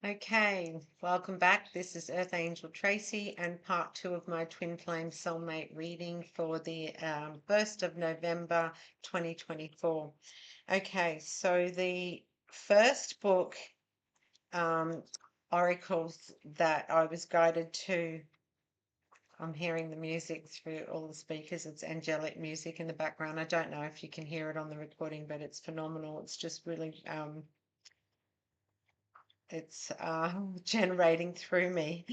Okay, welcome back. This is Earth Angel Tracy and part two of my Twin Flame Soulmate reading for the 1st of November 2024. Okay, so the first book, um, Oracles, that I was guided to, I'm hearing the music through all the speakers. It's angelic music in the background. I don't know if you can hear it on the recording, but it's phenomenal. It's just really it's generating through me.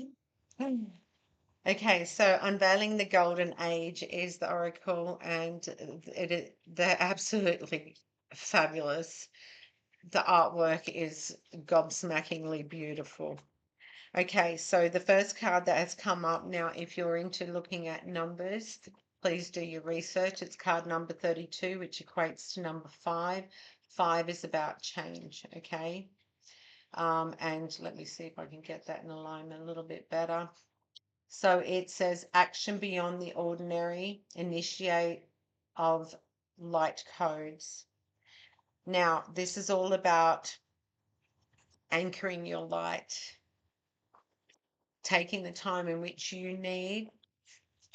Okay, so Unveiling the Golden Age is the oracle, and they're absolutely fabulous. The artwork is gobsmackingly beautiful. Okay, so the first card that has come up now, if you're into looking at numbers, please do your research. It's card number 32, which equates to number 5. 5 is about change, okay? And let me see if I can get that in alignment a little bit better. So it says action beyond the ordinary, initiate of light codes. Now, this is all about anchoring your light, taking the time in which you need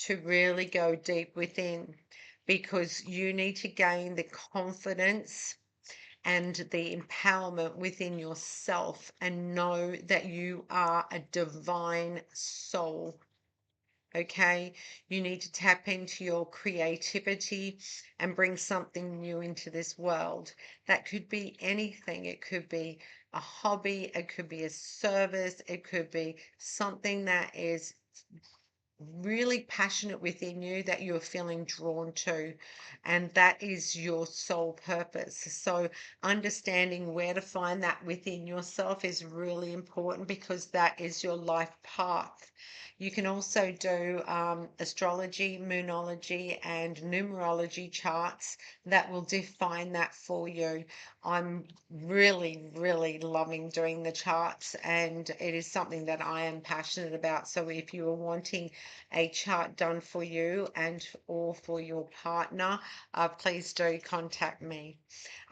to really go deep within because you need to gain the confidence and the empowerment within yourself and know that you are a divine soul. Okay, you need to tap into your creativity and bring something new into this world. That could be anything, it could be a hobby, it could be a service, it could be something that is really passionate within you that you're feeling drawn to, and that is your soul purpose. So understanding where to find that within yourself is really important because that is your life path. You can also do astrology, moonology, and numerology charts that will define that for you. I'm really loving doing the charts, and it is something that I am passionate about. So if you are wanting a chart done for you and or for your partner, please do contact me.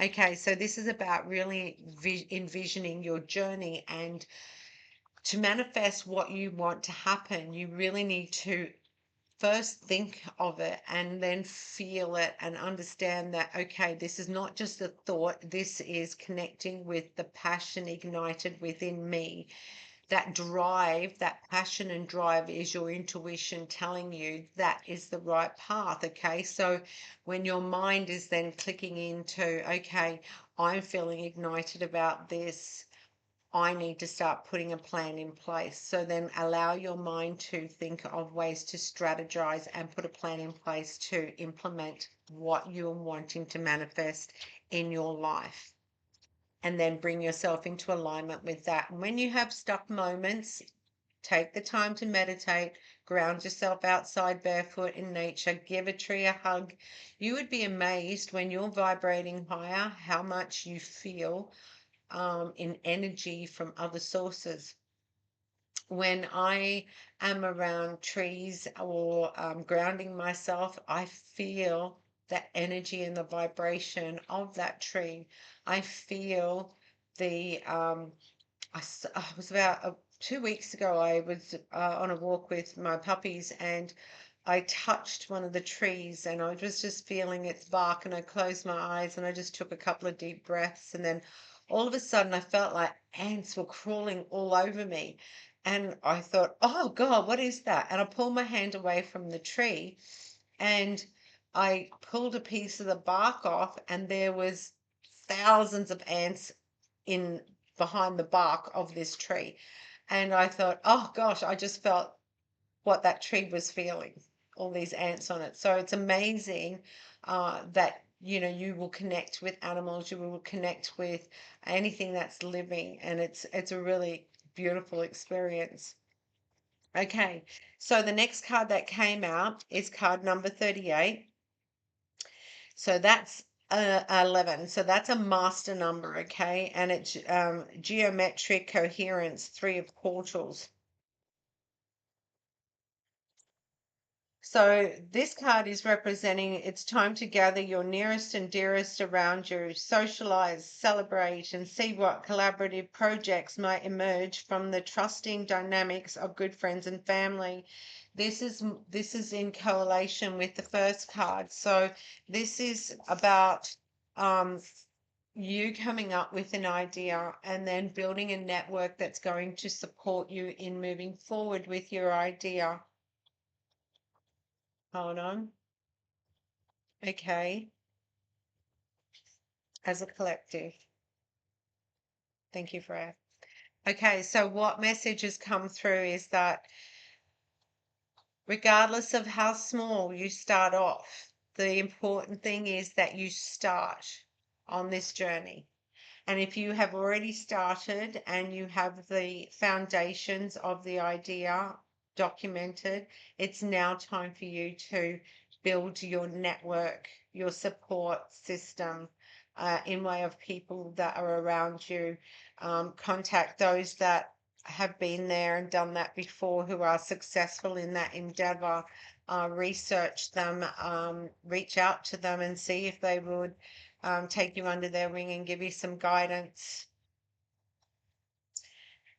Okay, so this is about really envisioning your journey, and to manifest what you want to happen, you really need to first think of it and then feel it and understand that, okay, this is not just a thought, this is connecting with the passion ignited within me. That drive, that passion and drive is your intuition telling you that is the right path. Okay, so when your mind is then clicking into, okay, I'm feeling ignited about this, I need to start putting a plan in place. So then allow your mind to think of ways to strategize and put a plan in place to implement what you're wanting to manifest in your life. And then bring yourself into alignment with that. And when you have stuck moments, take the time to meditate, ground yourself outside barefoot in nature, give a tree a hug. You would be amazed when you're vibrating higher how much you feel in energy from other sources. When I am around trees or grounding myself, I feel that energy and the vibration of that tree. I feel the, I was about 2 weeks ago, I was on a walk with my puppies, and I touched one of the trees and I was just feeling its bark, and I closed my eyes and I just took a couple of deep breaths, and then all of a sudden I felt like ants were crawling all over me, and I thought, oh God, what is that? And I pulled my hand away from the tree and I pulled a piece of the bark off, and there was thousands of ants in behind the bark of this tree. And I thought, oh gosh, I just felt what that tree was feeling, all these ants on it. So it's amazing that you will connect with animals, you will connect with anything that's living, and it's a really beautiful experience. Okay, so the next card that came out is card number 38. So that's 11. So that's a master number, okay? And it's geometric coherence, three of portals. So this card is representing it's time to gather your nearest and dearest around you, socialize, celebrate, and see what collaborative projects might emerge from the trusting dynamics of good friends and family. This is in correlation with the first card. So this is about um, you coming up with an idea and then building a network that's going to support you in moving forward with your idea. Hold on. Okay. As a collective. Thank you, Freya. Okay, so what message has come through is that regardless of how small you start off, the important thing is that you start on this journey. And if you have already started and you have the foundations of the idea documented, it's now time for you to build your network, your support system, in way of people that are around you. Contact those that have been there and done that before who are successful in that endeavor. Research them, reach out to them and see if they would take you under their wing and give you some guidance.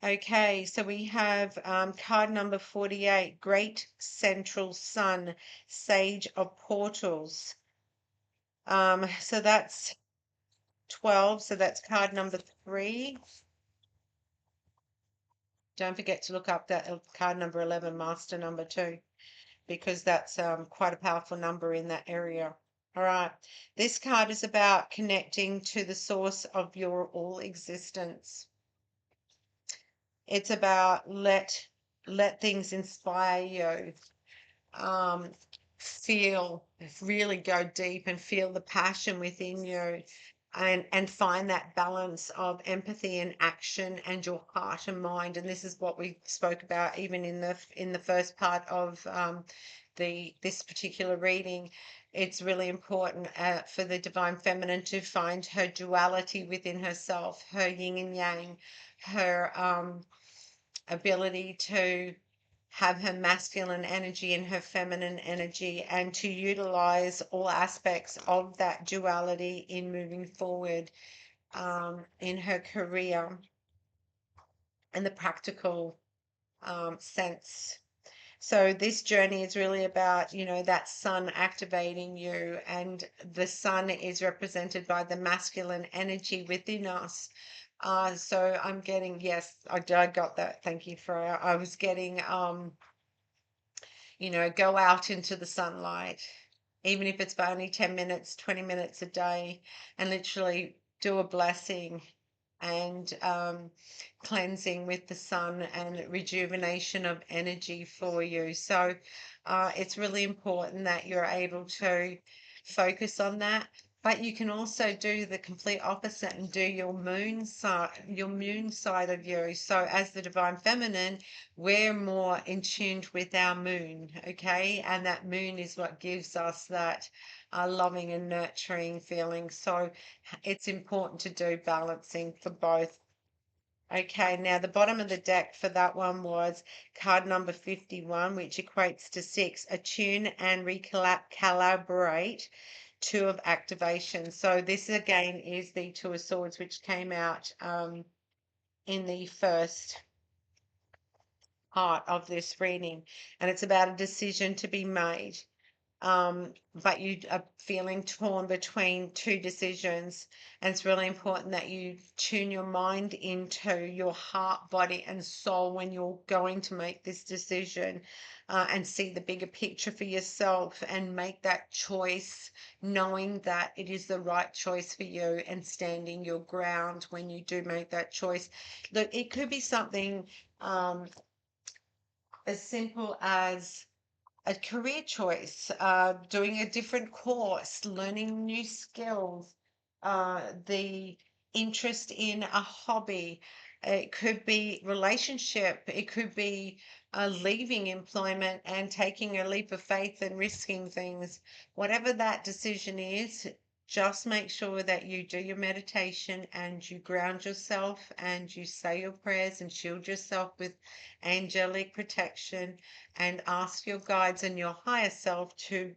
Okay, so we have card number 48, Great Central Sun, Sage of Portals. So that's 12, so that's card number 3. Don't forget to look up that card number 11, Master number 2, because that's quite a powerful number in that area. All right, this card is about connecting to the source of your all existence. It's about let things inspire you. Um, feel really go deep and feel the passion within you, and find that balance of empathy and action and your heart and mind. And this is what we spoke about even in the first part of the this particular reading. It's really important for the divine feminine to find her duality within herself, her yin and yang, her ability to have her masculine energy and her feminine energy, and to utilize all aspects of that duality in moving forward in her career and the practical sense. So this journey is really about, that sun activating you, and the sun is represented by the masculine energy within us. So I'm getting, yes, I got that. Thank you, Freya. I was getting, go out into the sunlight, even if it's for only 10 minutes, 20 minutes a day, and literally do a blessing and cleansing with the sun and rejuvenation of energy for you. So it's really important that you're able to focus on that. But you can also do the complete opposite and do your moon side of you. So as the divine feminine, we're more in tune with our moon, okay? And that moon is what gives us that loving and nurturing feeling. So it's important to do balancing for both. Okay, now the bottom of the deck for that one was card number 51, which equates to 6, attune and recalibrate, 2 of activation. So this again is the 2 of swords, which came out in the first part of this reading, and it's about a decision to be made. But you are feeling torn between 2 decisions, and it's really important that you tune your mind into your heart, body, and soul when you're going to make this decision, and see the bigger picture for yourself and make that choice, knowing that it is the right choice for you, and standing your ground when you do make that choice. Look, it could be something as simple as a career choice, doing a different course, learning new skills, the interest in a hobby. It could be relationship. It could be leaving employment and taking a leap of faith and risking things. Whatever that decision is, just make sure that you do your meditation and you ground yourself and you say your prayers and shield yourself with angelic protection and ask your guides and your higher self to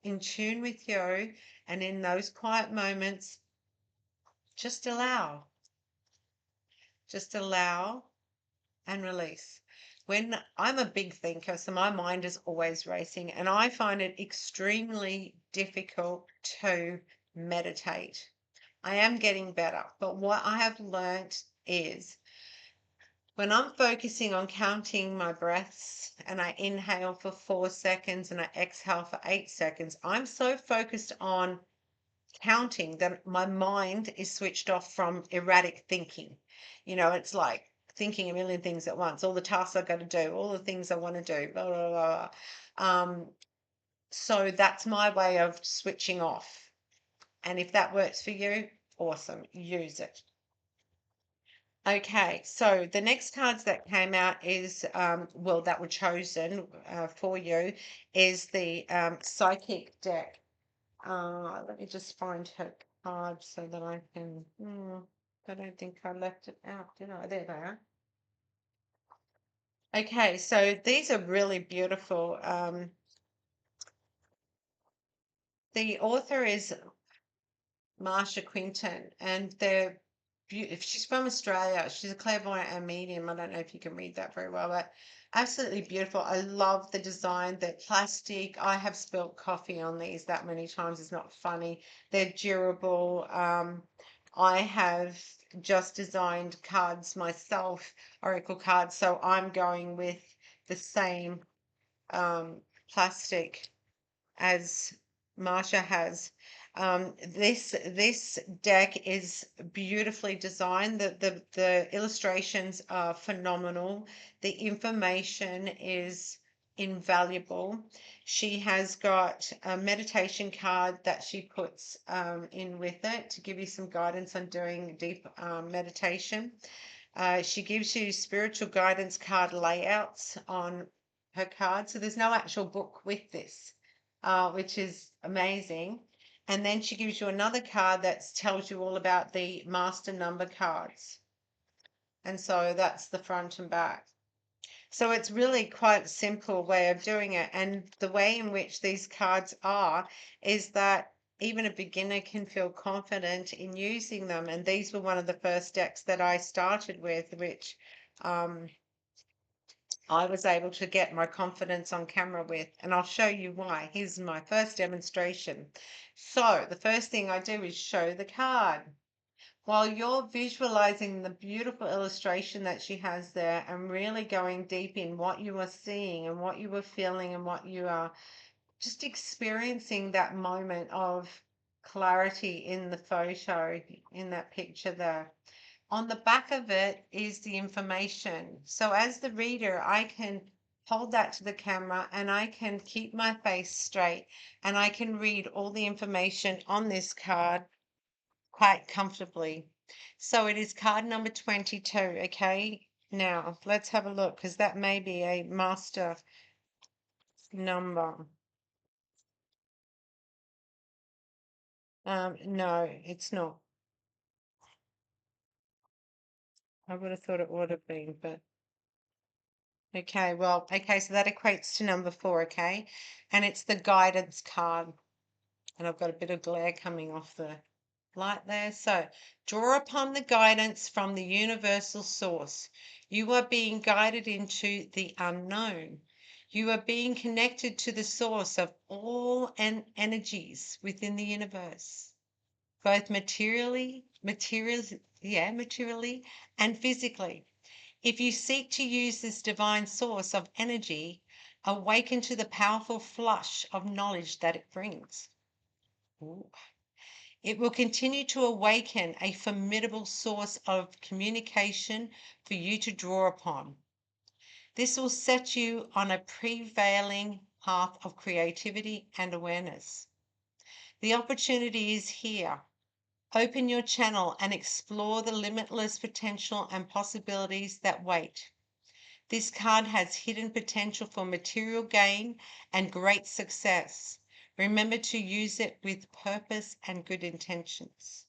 in tune with you. And in those quiet moments, just allow and release. When I'm a big thinker, so my mind is always racing, and I find it extremely difficult to meditate. I am getting better, but what I have learnt is when I'm focusing on counting my breaths and I inhale for 4 seconds and I exhale for 8 seconds, I'm so focused on counting that my mind is switched off from erratic thinking. It's like thinking a million things at once, all the tasks I've got to do, all the things I want to do, blah, blah, blah. So that's my way of switching off. And if that works for you, awesome, use it. Okay, so the next cards that came out is, that were chosen for you, is the Psychic deck. Let me just find her card so that I can. I don't think I left it out, did I? There they are. Okay, so these are really beautiful. The author is Marsha Quinton, and if she's from Australia, she's a clairvoyant and medium. I don't know if you can read that very well, but absolutely beautiful. I love the design. They're plastic. I have spilt coffee on these that many times. It's not funny. They're durable. I have just designed cards myself, oracle cards, so I'm going with the same plastic as Marsha has. This deck is beautifully designed. The illustrations are phenomenal. The information is invaluable. She has got a meditation card that she puts in with it to give you some guidance on doing deep meditation. She gives you spiritual guidance card layouts on her card. So there's no actual book with this, which is amazing. And then she gives you another card that tells you all about the master number cards. And so that's the front and back. So it's really quite a simple way of doing it. And the way in which these cards are is that even a beginner can feel confident in using them. And these were one of the first decks that I started with, which I was able to get my confidence on camera with, and I'll show you why. Here's my first demonstration. So the first thing I do is show the card. While you're visualizing the beautiful illustration that she has there and really going deep in what you are seeing and what you are feeling and what you are just experiencing that moment of clarity in the photo, in that picture there. On the back of it is the information. So as the reader, I can hold that to the camera and I can keep my face straight and I can read all the information on this card quite comfortably. So it is card number 22, okay? Now, let's have a look because that may be a master number. No, it's not. I would have thought it would have been, but okay, well, okay, so that equates to number 4, okay? And it's the guidance card. And I've got a bit of glare coming off the light there. So draw upon the guidance from the universal source. You are being guided into the unknown. You are being connected to the source of all energies within the universe, both materially and physically. If you seek to use this divine source of energy, awaken to the powerful flush of knowledge that it brings. Ooh. It will continue to awaken a formidable source of communication for you to draw upon. This will set you on a prevailing path of creativity and awareness. The opportunity is here. Open your channel and explore the limitless potential and possibilities that wait. This card has hidden potential for material gain and great success. Remember to use it with purpose and good intentions.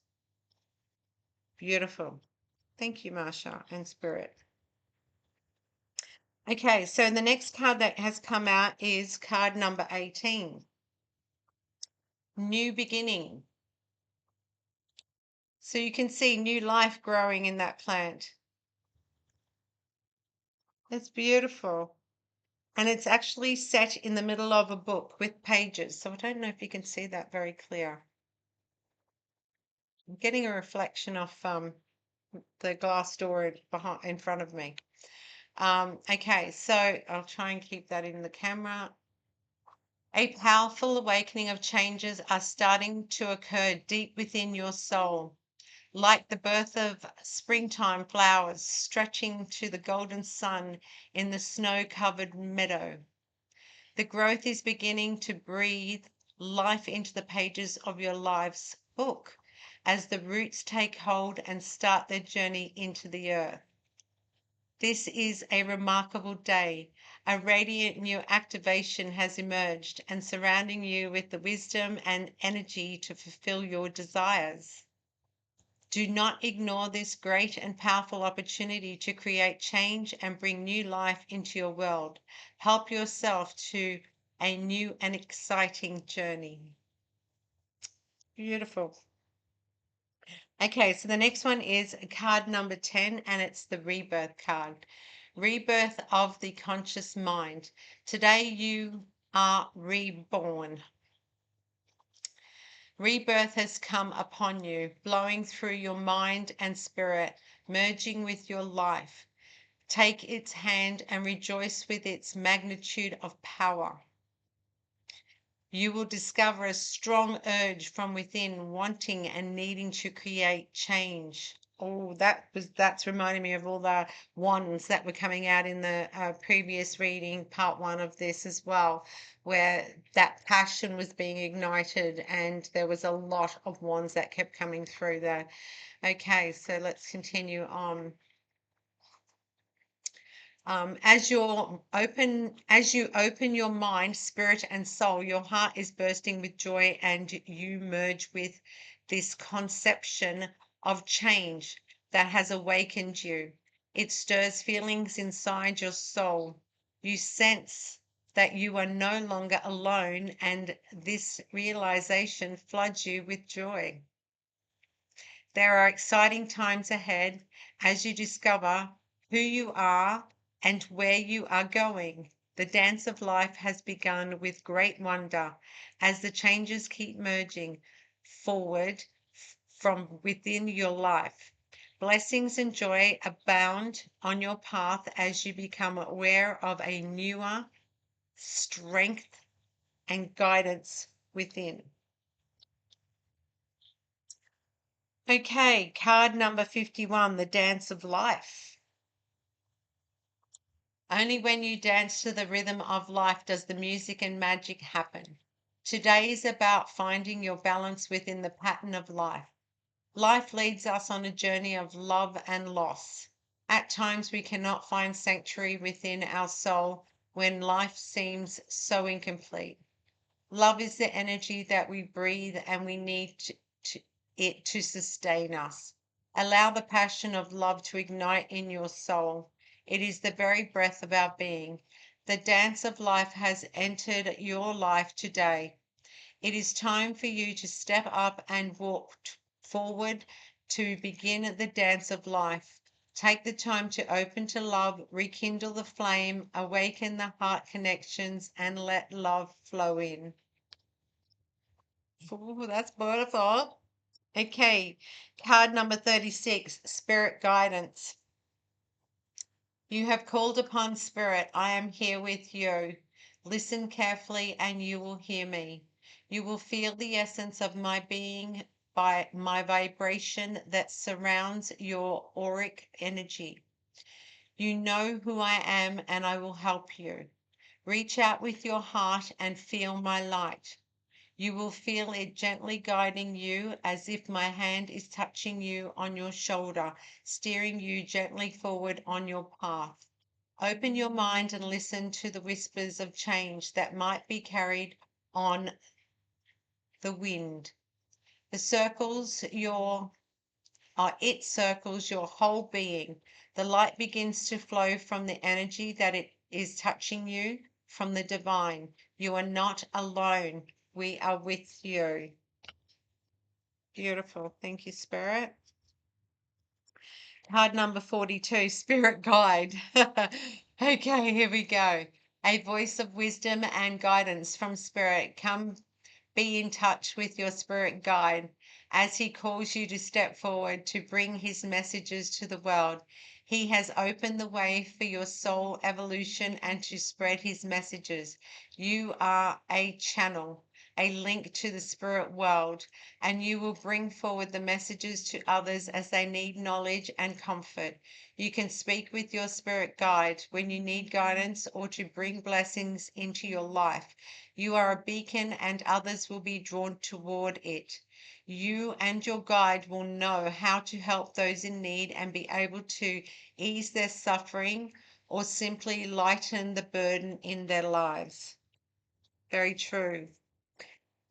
Beautiful. Thank you, Marsha and Spirit. Okay, so the next card that has come out is card number 18. New beginning. So you can see new life growing in that plant. It's beautiful. And it's actually set in the middle of a book with pages. So I don't know if you can see that very clear. I'm getting a reflection of the glass door behind in front of me. Okay, so I'll try and keep that in the camera. A powerful awakening of changes are starting to occur deep within your soul, like the birth of springtime flowers stretching to the golden sun in the snow-covered meadow. The growth is beginning to breathe life into the pages of your life's book as the roots take hold and start their journey into the earth. This is a remarkable day. A radiant new activation has emerged and surrounding you with the wisdom and energy to fulfill your desires. Do not ignore this great and powerful opportunity to create change and bring new life into your world. Help yourself to a new and exciting journey. Beautiful. Okay, so the next one is card number 10, and it's the rebirth card. Rebirth of the conscious mind. Today you are reborn. Rebirth has come upon you, blowing through your mind and spirit, merging with your life. Take its hand and rejoice with its magnitude of power. You will discover a strong urge from within, wanting and needing to create change. Oh, that's reminding me of all the wands that were coming out in the previous reading, part one of this as well, where that passion was being ignited and there was a lot of wands that kept coming through there. Okay, so let's continue on. As you open your mind, spirit, and soul, your heart is bursting with joy, and you merge with this conception of change that has awakened you. It stirs feelings inside your soul. You sense that you are no longer alone, and this realization floods you with joy. There are exciting times ahead as you discover who you are and where you are going. The dance of life has begun with great wonder as the changes keep merging forward from within your life. Blessings and joy abound on your path as you become aware of a newer strength and guidance within. Okay, card number 51, the dance of life. Only when you dance to the rhythm of life does the music and magic happen. Today is about finding your balance within the pattern of life. Life leads us on a journey of love and loss. At times we cannot find sanctuary within our soul when life seems so incomplete. Love is the energy that we breathe and we need it to sustain us. Allow the passion of love to ignite in your soul. It is the very breath of our being. The dance of life has entered your life today. It is time for you to step up and walk forward to begin the dance of life. Take the time to open to love, rekindle the flame, awaken the heart connections, and let love flow in. Ooh, that's beautiful. Okay, card number 36, Spirit Guidance. You have called upon Spirit. I am here with you. Listen carefully and you will hear me. You will feel the essence of my being by my vibration that surrounds your auric energy. You know who I am and I will help you. Reach out with your heart and feel my light. You will feel it gently guiding you as if my hand is touching you on your shoulder, steering you gently forward on your path. Open your mind and listen to the whispers of change that might be carried on the wind. It circles your whole being. The light begins to flow from the energy that it is touching you from the divine. You are not alone. We are with you. Beautiful. Thank you, Spirit. Card number 42, Spirit Guide. Okay, here we go. A voice of wisdom and guidance from Spirit. Come be in touch with your spirit guide as he calls you to step forward to bring his messages to the world. He has opened the way for your soul evolution and to spread his messages. You are a channel, a link to the spirit world, and you will bring forward the messages to others as they need knowledge and comfort. You can speak with your spirit guide when you need guidance or to bring blessings into your life. You are a beacon and others will be drawn toward it. You and your guide will know how to help those in need and be able to ease their suffering or simply lighten the burden in their lives. Very true.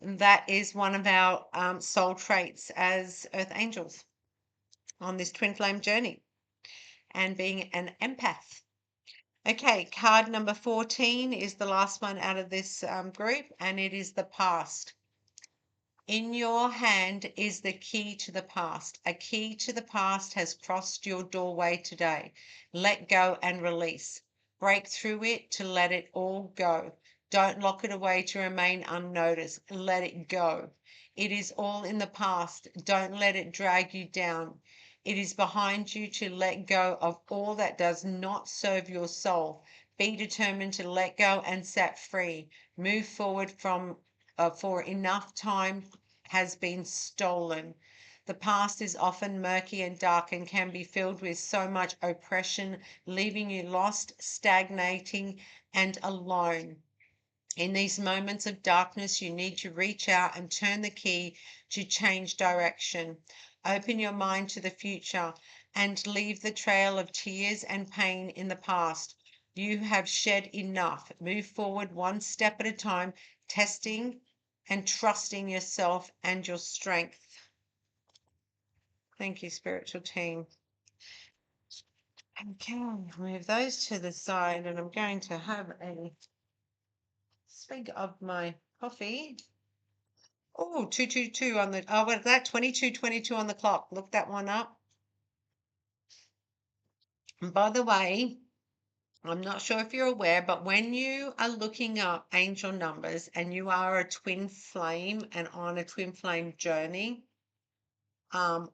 That is one of our soul traits as Earth Angels on this twin flame journey and being an empath. Okay, card number 14 is the last one out of this group, and it is the past. In your hand is the key to the past. A key to the past has crossed your doorway today. Let go and release. Break through it to let it all go. Don't lock it away to remain unnoticed. Let it go. It is all in the past. Don't let it drag you down. It is behind you to let go of all that does not serve your soul. Be determined to let go and set free. Move forward for enough time has been stolen. The past is often murky and dark and can be filled with so much oppression, leaving you lost, stagnating, and alone. In these moments of darkness, you need to reach out and turn the key to change direction. Open your mind to the future and leave the trail of tears and pain in the past. You have shed enough. Move forward one step at a time, testing and trusting yourself and your strength. Thank you, spiritual team. Okay, move those to the side, and I'm going to have a swig of my coffee. Oh, 222 on the, oh, what is that? 2222 on the clock. Look that one up. And by the way, I'm not sure if you're aware, but when you are looking up angel numbers and you are a twin flame and on a twin flame journey,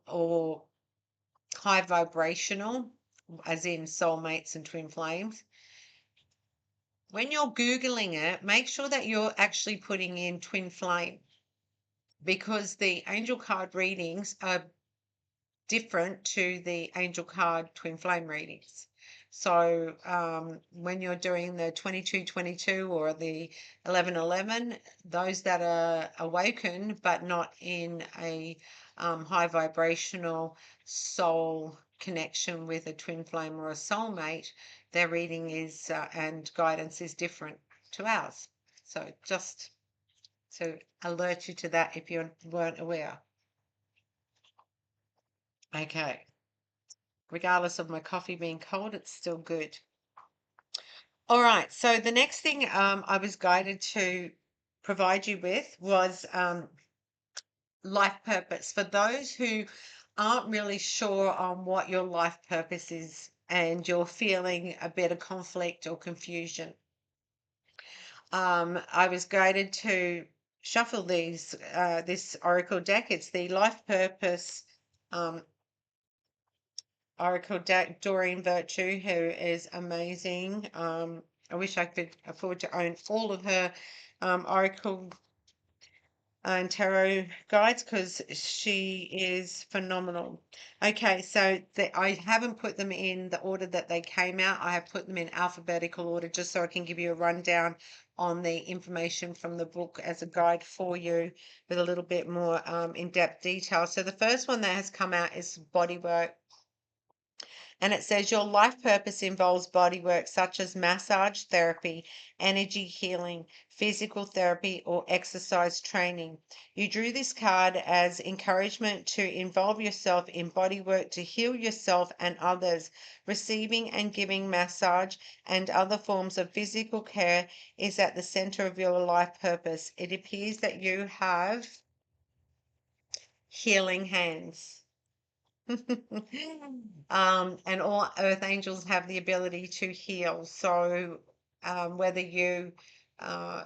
or high vibrational, as in soulmates and twin flames, when you're Googling it, make sure that you're actually putting in twin flame, because the angel card readings are different to the angel card twin flame readings. So when you're doing the 2222 or the 1111, those that are awakened but not in a high vibrational soul connection with a twin flame or a soulmate, their reading is and guidance is different to ours. So just to alert you to that if you weren't aware. Okay. Regardless of my coffee being cold, it's still good. All right. So the next thing I was guided to provide you with was life purpose. For those who aren't really sure on what your life purpose is and you're feeling a bit of conflict or confusion, I was guided to shuffle this oracle deck. It's the life purpose oracle deck. Doreen Virtue, who is amazing. I wish I could afford to own all of her oracle and tarot guides, because she is phenomenal. Okay, so I haven't put them in the order that they came out. I have put them in alphabetical order just so I can give you a rundown on the information from the book as a guide for you with a little bit more in-depth detail. So the first one that has come out is Bodywork. And it says your life purpose involves body work such as massage therapy, energy healing, physical therapy, or exercise training. You drew this card as encouragement to involve yourself in body work to heal yourself and others. Receiving and giving massage and other forms of physical care is at the center of your life purpose. It appears that you have healing hands. And all earth angels have the ability to heal. So, whether you uh,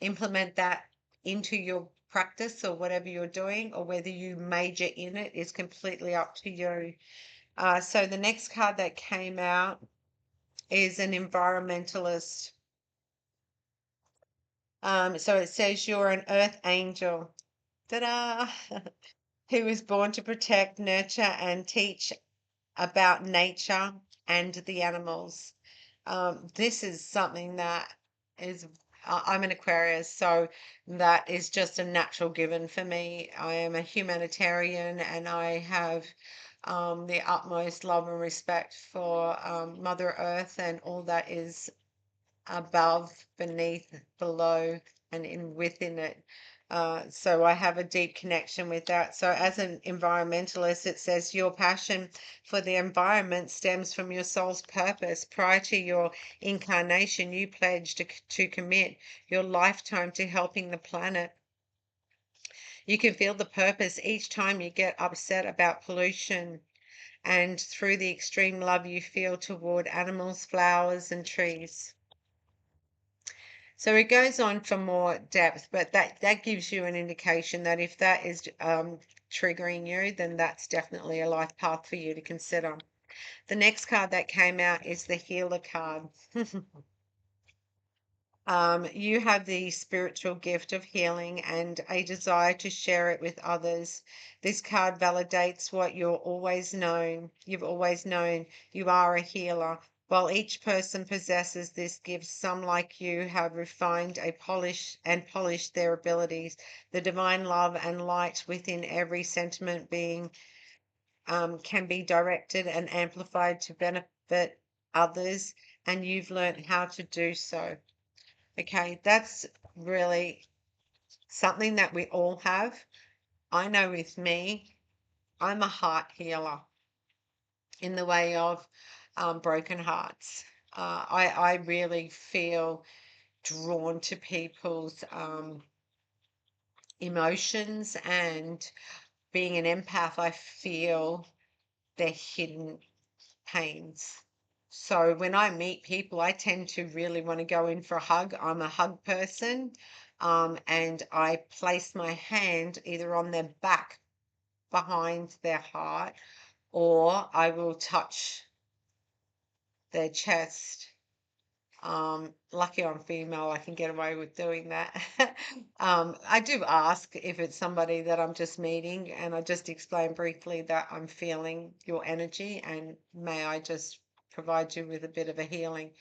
implement that into your practice or whatever you're doing, or whether you major in it, is completely up to you. So, the next card that came out is an environmentalist. So, it says you're an earth angel. Ta-da! Who was born to protect, nurture, and teach about nature and the animals. This is something that is, I'm an Aquarius, so that is just a natural given for me. I am a humanitarian and I have the utmost love and respect for Mother Earth and all that is above, beneath, below, and in within it. So I have a deep connection with that. So as an environmentalist, it says your passion for the environment stems from your soul's purpose. Prior to your incarnation, you pledged to commit your lifetime to helping the planet. You can feel the purpose each time you get upset about pollution and through the extreme love you feel toward animals, flowers, and trees. So it goes on for more depth, but that gives you an indication that if that is triggering you, then that's definitely a life path for you to consider. The next card that came out is the healer card. You have the spiritual gift of healing and a desire to share it with others. This card validates what you've always known. You are a healer. While each person possesses this gift, some like you have refined a polished their abilities. The divine love and light within every sentiment being can be directed and amplified to benefit others, and you've learned how to do so. Okay, that's really something that we all have. I know with me, I'm a heart healer in the way of broken hearts. I really feel drawn to people's emotions, and being an empath, I feel their hidden pains. So when I meet people, I tend to really want to go in for a hug. I'm a hug person. And I place my hand either on their back behind their heart, or I will touch their chest. Lucky I'm female, I can get away with doing that. I do ask if it's somebody that I'm just meeting, and I just explain briefly that I'm feeling your energy and may I just provide you with a bit of a healing.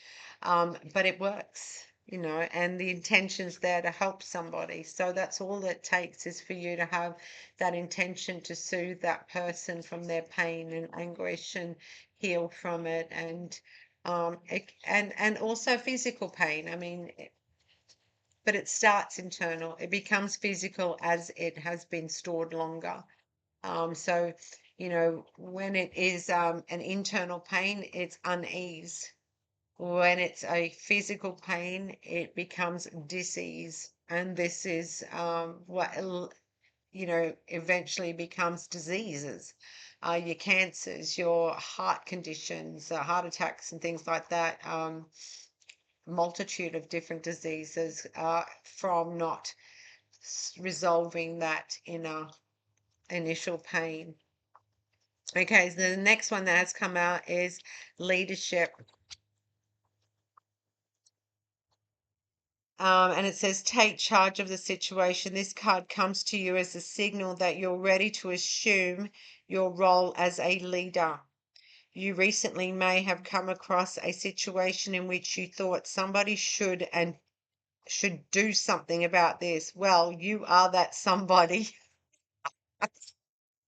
But it works, and the intention's there to help somebody. So that's all it takes, is for you to have that intention to soothe that person from their pain and anguish and heal from it. And also physical pain. I mean, but it starts internal. It becomes physical as it has been stored longer. So, when it is an internal pain, it's unease. When it's a physical pain, it becomes disease. And this is eventually becomes diseases, your cancers, your heart conditions, heart attacks, and things like that. Multitude of different diseases from not resolving that inner initial pain. Okay, so the next one that has come out is leadership. And it says, take charge of the situation. This card comes to you as a signal that you're ready to assume your role as a leader. You recently may have come across a situation in which you thought somebody should do something about this. Well, you are that somebody.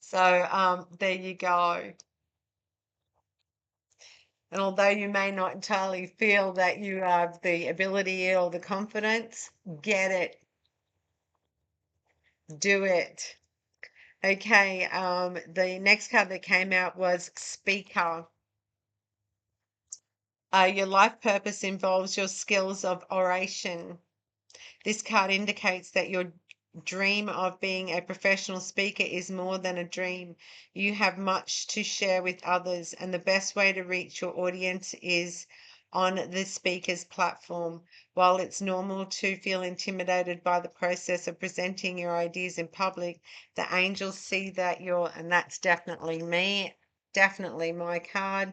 So there you go. And although you may not entirely feel that you have the ability or the confidence, get it, do it. Okay, the next card that came out was Speaker. Your life purpose involves your skills of oration. This card indicates that your dream of being a professional speaker is more than a dream. You have much to share with others, and the best way to reach your audience is on the speaker's platform. While it's normal to feel intimidated by the process of presenting your ideas in public, the angels see that and that's definitely me, definitely my card.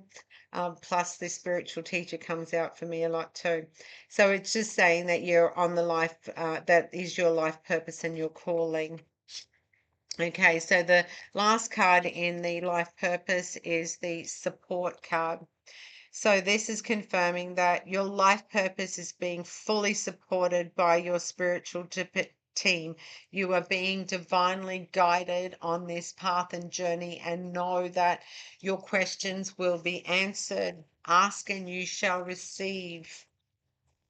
Plus, the spiritual teacher comes out for me a lot too. So it's just saying that you're on the life, that is your life purpose and your calling. Okay, so the last card in the life purpose is the support card. So this is confirming that your life purpose is being fully supported by your spiritual team. You are being divinely guided on this path and journey, and know that your questions will be answered. Ask and you shall receive.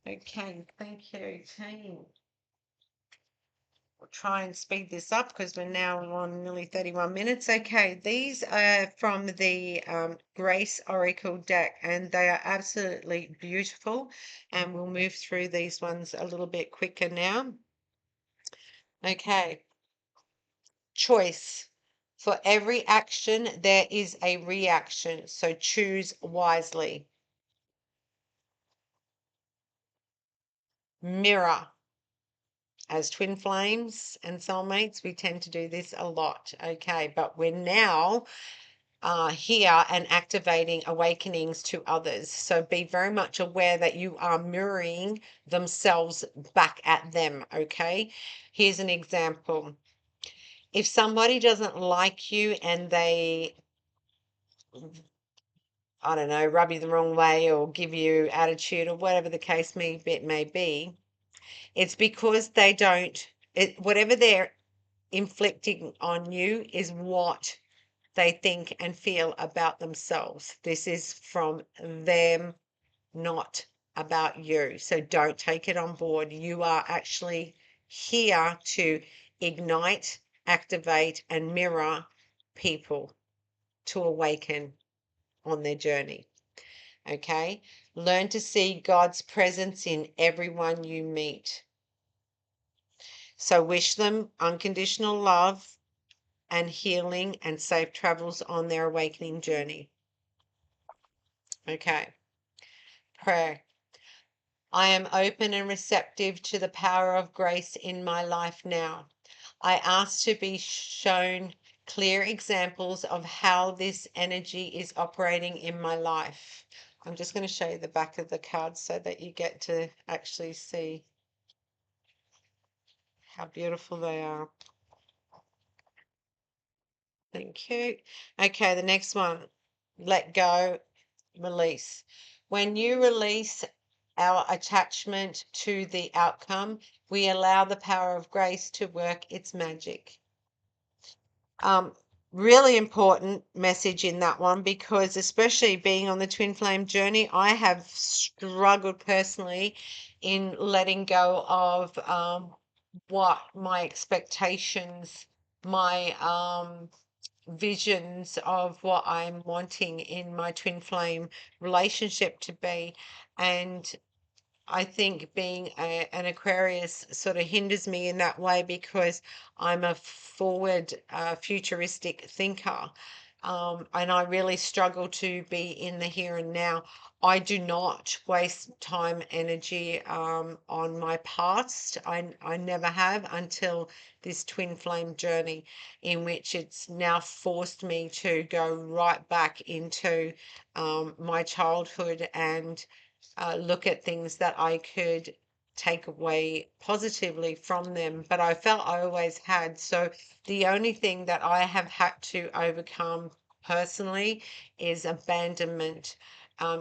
Okay, thank you, team. We'll try and speed this up because we're now on nearly 31 minutes. Okay, these are from the Grace Oracle deck, and they are absolutely beautiful. And we'll move through these ones a little bit quicker now. Okay, choice. For every action, there is a reaction, so choose wisely. Mirror. As twin flames and soulmates, we tend to do this a lot. Okay, but we're now here and activating awakenings to others. So be very much aware that you are mirroring themselves back at them. Okay, here's an example. If somebody doesn't like you and they, I don't know, rub you the wrong way or give you attitude or whatever the case may be, it's because they don't, whatever they're inflicting on you is what they think and feel about themselves. This is from them, not about you. So don't take it on board. You are actually here to ignite, activate, and mirror people to awaken on their journey. Okay? Learn to see God's presence in everyone you meet. So wish them unconditional love and healing and safe travels on their awakening journey. Okay. Prayer. I am open and receptive to the power of grace in my life now. I ask to be shown clear examples of how this energy is operating in my life. I'm just going to show you the back of the card so that you get to actually see how beautiful they are. Thank you. Okay, the next one. Let go, release. When you release our attachment to the outcome, we allow the power of grace to work its magic. Really important message in that one, because especially being on the twin flame journey, I have struggled personally in letting go of what my expectations, my visions of what I'm wanting in my twin flame relationship to be. And I think being an Aquarius sort of hinders me in that way, because I'm a forward, futuristic thinker. And I really struggle to be in the here and now. I do not waste time, energy on my past. I never have until this twin flame journey, in which it's now forced me to go right back into my childhood and look at things that I could take away positively from them, but I felt I always had. So the only thing that I have had to overcome personally is abandonment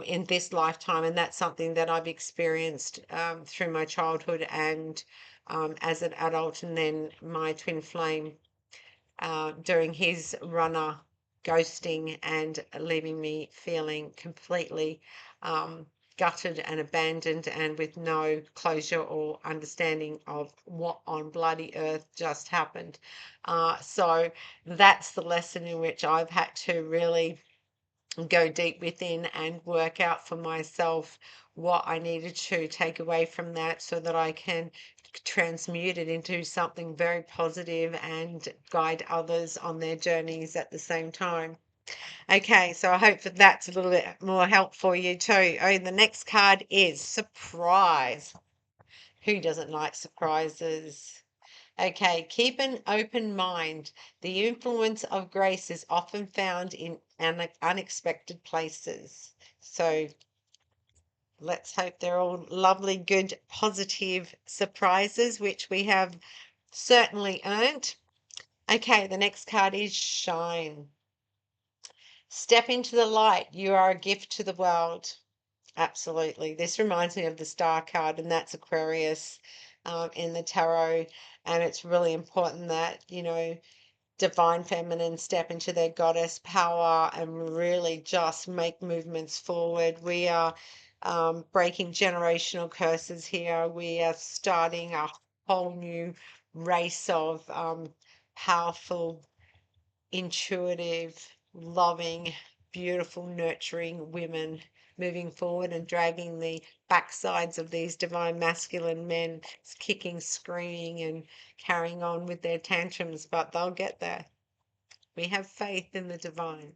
in this lifetime, and that's something that I've experienced through my childhood and as an adult, and then my twin flame during his runner ghosting and leaving me feeling completely gutted and abandoned and with no closure or understanding of what on bloody earth just happened. So that's the lesson in which I've had to really go deep within and work out for myself what I needed to take away from that so that I can transmute it into something very positive and guide others on their journeys at the same time. Okay, so I hope that that's a little bit more help for you too. Oh, the next card is surprise. Who doesn't like surprises? Okay, keep an open mind. The influence of grace is often found in unexpected places. So let's hope they're all lovely, good, positive surprises, which we have certainly earned. Okay, the next card is shine. Step into the light. You are a gift to the world. Absolutely. This reminds me of the star card, and that's Aquarius in the tarot. And it's really important that, divine feminine step into their goddess power and really just make movements forward. We are breaking generational curses here. We are starting a whole new race of powerful, intuitive, loving, beautiful, nurturing women moving forward and dragging the backsides of these divine masculine men kicking, screaming, and carrying on with their tantrums, but they'll get there. We have faith in the divine.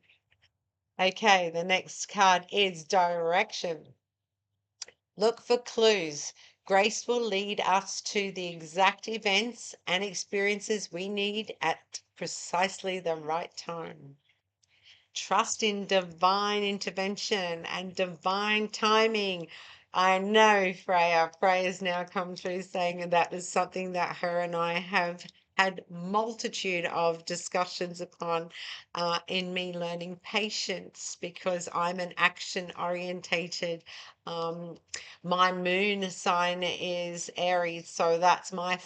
Okay, the next card is direction. Look for clues. Grace will lead us to the exact events and experiences we need at precisely the right time. Trust in divine intervention and divine timing. I know Freya's now come through saying that is something that her and I have had multitude of discussions upon in me learning patience because I'm an action orientated. Um, my moon sign is Aries, so that's my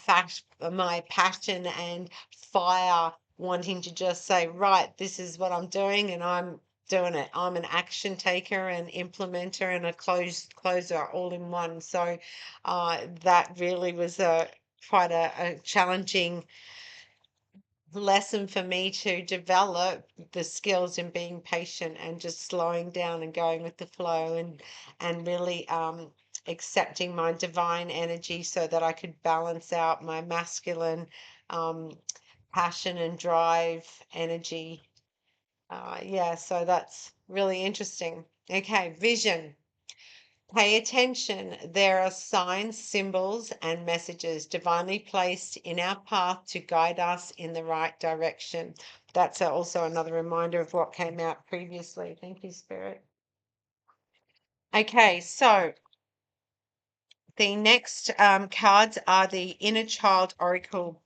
passion and fire wanting to just say, right, this is what I'm doing and I'm doing it. I'm an action taker and implementer and a closer all in one. So that really was quite a challenging lesson for me to develop the skills in being patient and just slowing down and going with the flow and really accepting my divine energy so that I could balance out my masculine um, passion and drive energy. Yeah, so that's really interesting. Okay, vision. Pay attention. There are signs, symbols, and messages divinely placed in our path to guide us in the right direction. That's also another reminder of what came out previously. Thank you, Spirit. Okay, so the next cards are the Inner Child Oracle.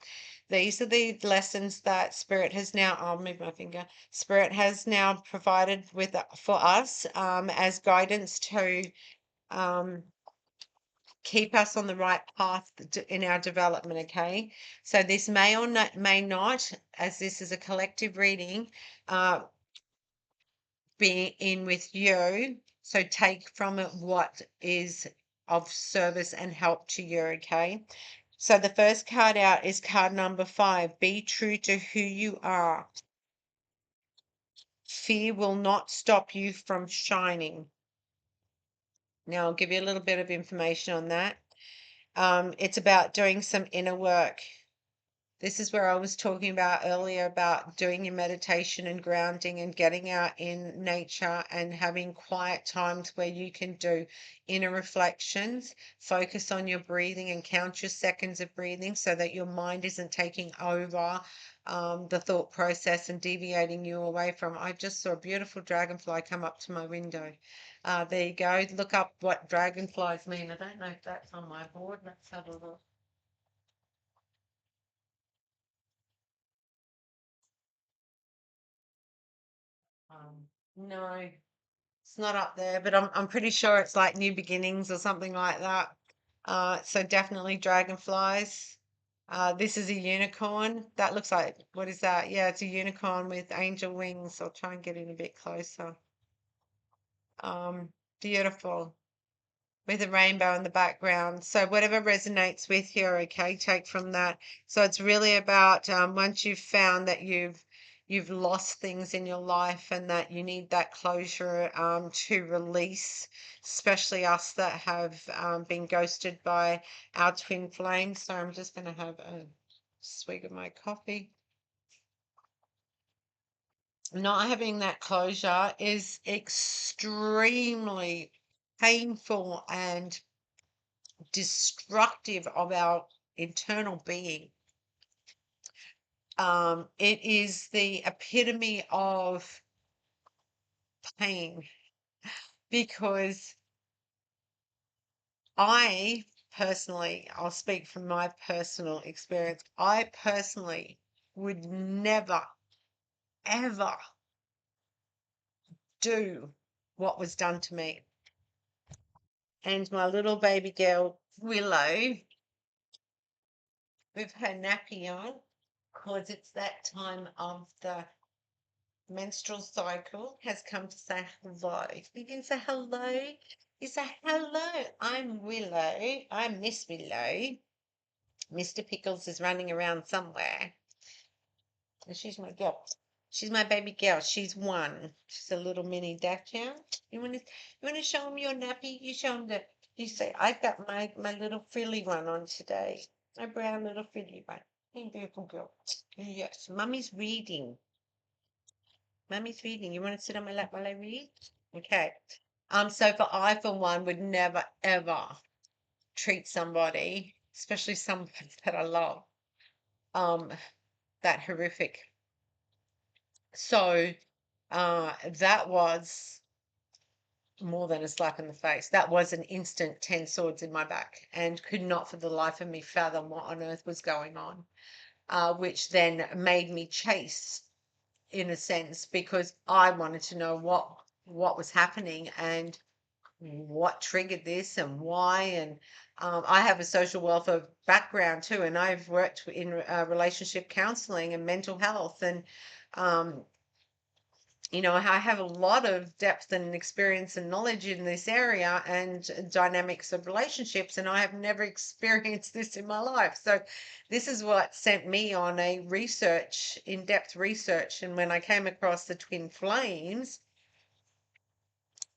These are the lessons that Spirit has now, I'll move my finger, Spirit has now provided with for us as guidance to um, keep us on the right path in our development, okay? So this may or may not, as this is a collective reading, uh, be in with you. So take from it what is of service and help to you, okay? So the first card out is card number 5. Be true to who you are. Fear will not stop you from shining. Now I'll give you a little bit of information on that. It's about doing some inner work. This is where I was talking about earlier about doing your meditation and grounding and getting out in nature and having quiet times where you can do inner reflections, focus on your breathing and count your seconds of breathing so that your mind isn't taking over the thought process and deviating you away from. I just saw a beautiful dragonfly come up to my window. There you go. Look up what dragonflies mean. I don't know if that's on my board. Let's have a look. No, it's not up there, but I'm pretty sure it's like new beginnings or something like that. So definitely dragonflies. This is a unicorn. That looks like, what is that? Yeah, it's a unicorn with angel wings. I'll try and get in a bit closer. Beautiful. With a rainbow in the background. So whatever resonates with you, okay, take from that. So it's really about once you've found that you've lost things in your life and that you need that closure to release, especially us that have been ghosted by our twin flames. So I'm just going to have a swig of my coffee. Not having that closure is extremely painful and destructive of our internal being. It is the epitome of pain because I personally, I'll speak from my personal experience, I personally would never, ever do what was done to me. And my little baby girl, Willow, with her nappy on, because it's that time of the menstrual cycle, has come to say hello. You can say hello. You say hello. I'm Willow. I'm Miss Willow. Mr. Pickles is running around somewhere. And she's my girl. She's my baby girl. She's one. She's a little mini dachshund. You want to show him your nappy? You show him the. You say, I've got my little frilly one on today. My brown little frilly one. Hey, beautiful girl. Yes, mummy's reading. Mummy's reading. You want to sit on my lap while I read? Okay. So for one, would never ever treat somebody, especially someone that I love, um, that horrific. So that was more than a slap in the face. That was an instant 10 swords in my back and could not for the life of me fathom what on earth was going on, which then made me chase in a sense because I wanted to know what was happening and what triggered this and why. And I have a social welfare background too, and I've worked in relationship counseling and mental health, and um, I have a lot of depth and experience and knowledge in this area and dynamics of relationships, and I have never experienced this in my life. So this is what sent me on a in-depth research. And when I came across the twin flames,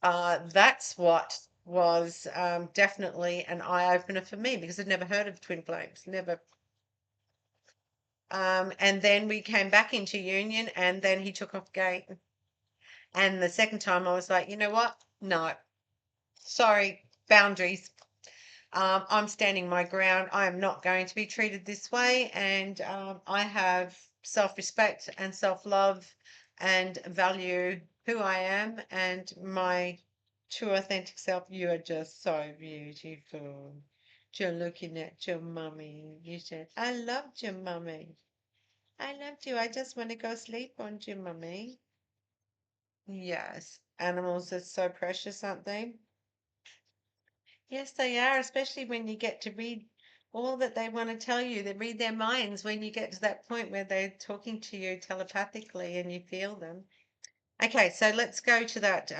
that's what was definitely an eye-opener for me because I'd never heard of twin flames, never. And then we came back into union, and then he took off gate. And the second time I was like, you know what? No, sorry, boundaries. I'm standing my ground. I am not going to be treated this way. And I have self-respect and self-love and value who I am and my true authentic self. You are just so beautiful. You're looking at your mummy. You said, I loved your mummy. I loved you. I just want to go sleep on you, mummy. Yes, animals are so precious, aren't they? Yes, they are, especially when you get to read all that they want to tell you. They read their minds when you get to that point where they're talking to you telepathically and you feel them. Okay, so let's go to that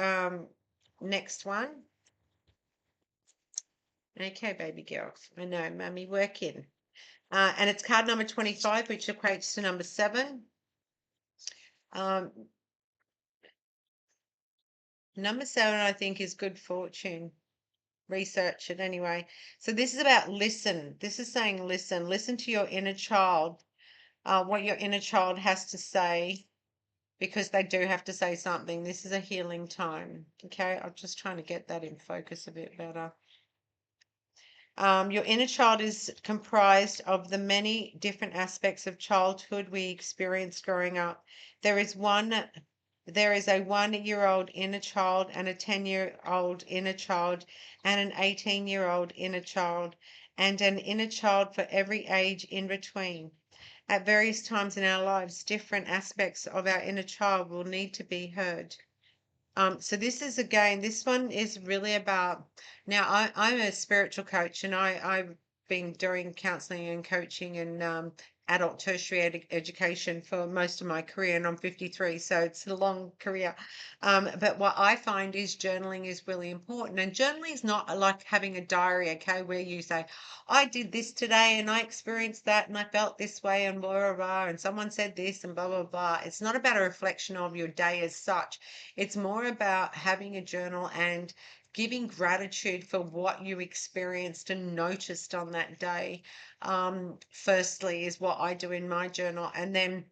next one. Okay, baby girl. I know, mummy, work in. And it's card number 25, which equates to number 7. Um, Number 7, I think, is good fortune. Research it anyway. So this is about listen. This is saying listen. Listen to your inner child, what your inner child has to say, because they do have to say something. This is a healing time. Okay, I'm just trying to get that in focus a bit better. Your inner child is comprised of the many different aspects of childhood we experienced growing up. There is a 1-year-old inner child and a 10-year-old inner child and an 18-year-old inner child and an inner child for every age in between. At various times in our lives, different aspects of our inner child will need to be heard. So this one is really about, now I'm a spiritual coach and I been doing counseling and coaching and adult tertiary education for most of my career, and I'm 53, so it's a long career. But what I find is journaling is really important, and journaling is not like having a diary, okay, where you say, I did this today and I experienced that and I felt this way and blah, blah, blah, and someone said this and blah, blah, blah. It's not about a reflection of your day as such. It's more about having a journal and giving gratitude for what you experienced and noticed on that day. Firstly, is what I do in my journal. And then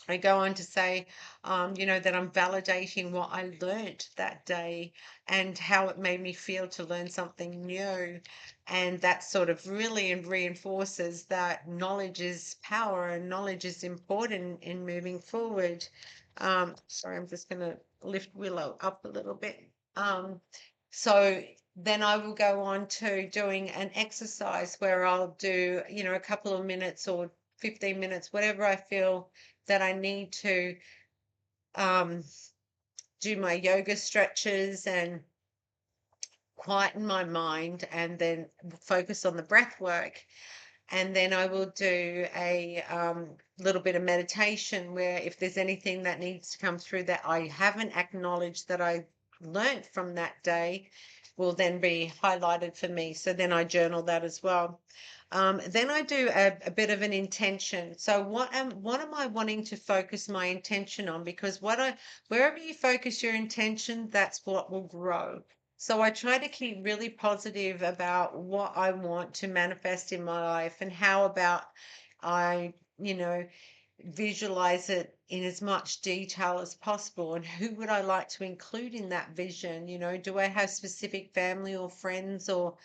I go on to say, that I'm validating what I learnt that day and how it made me feel to learn something new. And that sort of really reinforces that knowledge is power and knowledge is important in moving forward. Sorry, I'm just going to lift Willow up a little bit. So then I will go on to doing an exercise where I'll do, a couple of minutes or 15 minutes, whatever I feel that I need to um, do my yoga stretches and quieten my mind and then focus on the breath work. And then I will do a little bit of meditation where if there's anything that needs to come through that I haven't acknowledged that I learnt from that day will then be highlighted for me. So then I journal that as well. Then I do a bit of an intention. So what am I wanting to focus my intention on? Because wherever you focus your intention, that's what will grow. So I try to keep really positive about what I want to manifest in my life and how about I, visualize it in as much detail as possible. And who would I like to include in that vision? Do I have specific family or friends or